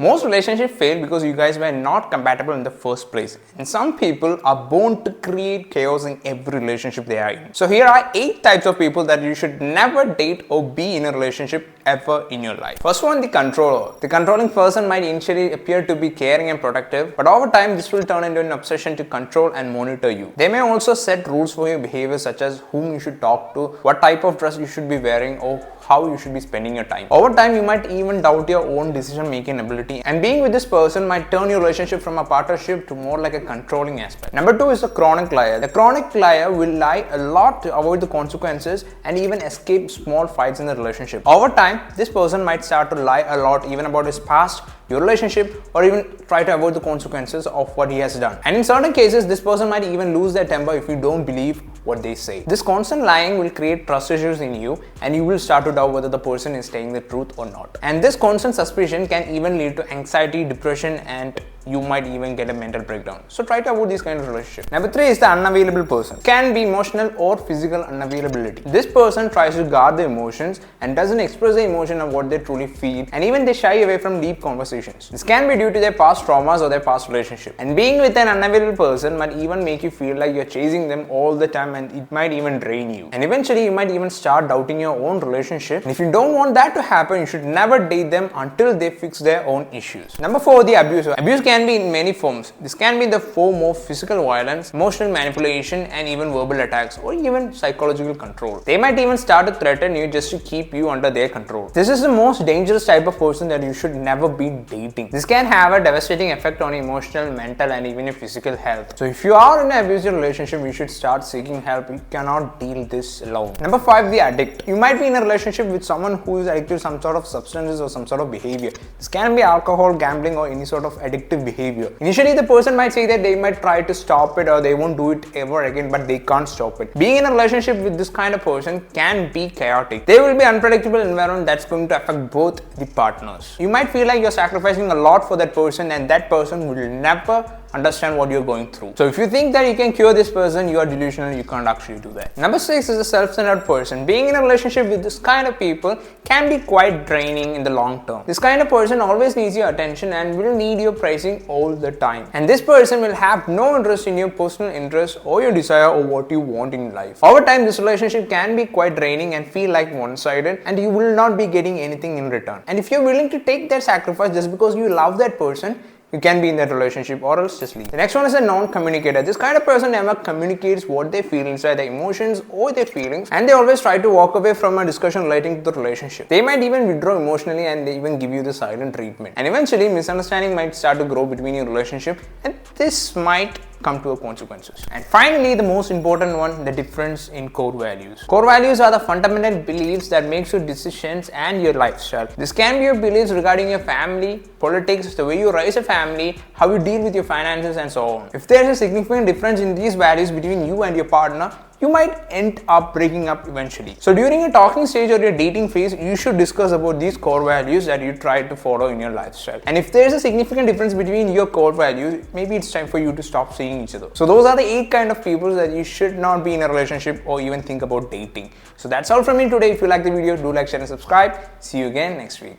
Most relationships fail because you guys were not compatible in the first place. And some people are born to create chaos in every relationship they are in. So here are 8 types of people that you should never date or be in a relationship ever in your life. First one, the controller. The controlling person might initially appear to be caring and protective, but over time this will turn into an obsession to control and monitor you. They may also set rules for your behavior, such as whom you should talk to, what type of dress you should be wearing, or how you should be spending your time. Over time, you might even doubt your own decision-making ability, and being with this person might turn your relationship from a partnership to more like a controlling aspect. Number 2 is the chronic liar. The chronic liar will lie a lot to avoid the consequences and even escape small fights in the relationship. Over time, this person might start to lie a lot even about his past, your relationship, or even try to avoid the consequences of what he has done. And in certain cases, this person might even lose their temper if you don't believe what they say. This constant lying will create trust issues in you, and you will start to doubt whether the person is telling the truth or not. And this constant suspicion can even lead to anxiety, depression, and you might even get a mental breakdown. So try to avoid these kind of relationships. Number 3 is the unavailable person. Can be emotional or physical unavailability. This person tries to guard their emotions and doesn't express the emotion of what they truly feel, and even they shy away from deep conversations. This can be due to their past traumas or their past relationship. And being with an unavailable person might even make you feel like you're chasing them all the time, and it might even drain you. And eventually you might even start doubting your own relationship. And if you don't want that to happen, you should never date them until they fix their own issues. Number 4, the abuser. Abuse can be in many forms. This can be in the form of physical violence, emotional manipulation, and even verbal attacks, or even psychological control. They might even start to threaten you just to keep you under their control. This is the most dangerous type of person that you should never be dating. This can have a devastating effect on emotional, mental, and even your physical health. So if you are in an abusive relationship, you should start seeking help. You cannot deal this alone. Number 5, the addict. You might be in a relationship with someone who is addicted to some sort of substances or some sort of behavior. This can be alcohol, gambling, or any sort of addictive behavior. Initially, the person might say that they might try to stop it or they won't do it ever again, but they can't stop it. Being in a relationship with this kind of person can be chaotic. There will be unpredictable environment that's going to affect both the partners. You might feel like you're sacrificing a lot for that person, and that person will never understand what you're going through. So if you think that you can cure this person, you are delusional. You can't actually do that. Number 6 is a self-centered person. Being in a relationship with this kind of people can be quite draining in the long term. This kind of person always needs your attention and will need your praising all the time. And this person will have no interest in your personal interests or your desire or what you want in life. Over time, this relationship can be quite draining and feel like one-sided, and you will not be getting anything in return. And if you're willing to take that sacrifice just because you love that person, you can be in that relationship, or else just leave. The next one is a non-communicator. This kind of person never communicates what they feel inside their emotions or their feelings, and they always try to walk away from a discussion relating to the relationship. They might even withdraw emotionally, and they even give you the silent treatment. And eventually, misunderstanding might start to grow between your relationship, and this might come to consequences. And finally, the most important one, the difference in core values. Core values are the fundamental beliefs that makes your decisions and your lifestyle. This can be your beliefs regarding your family, politics, the way you raise a family, how you deal with your finances, and so on. If there is a significant difference in these values between you and your partner, you might end up breaking up eventually. So during a talking stage or your dating phase, you should discuss about these core values that you try to follow in your lifestyle. And if there is a significant difference between your core values, maybe it's time for you to stop seeing each other. So those are the 8 kind of people that you should not be in a relationship or even think about dating. So that's all from me today. If you like the video, do like, share, and subscribe. See you again next week.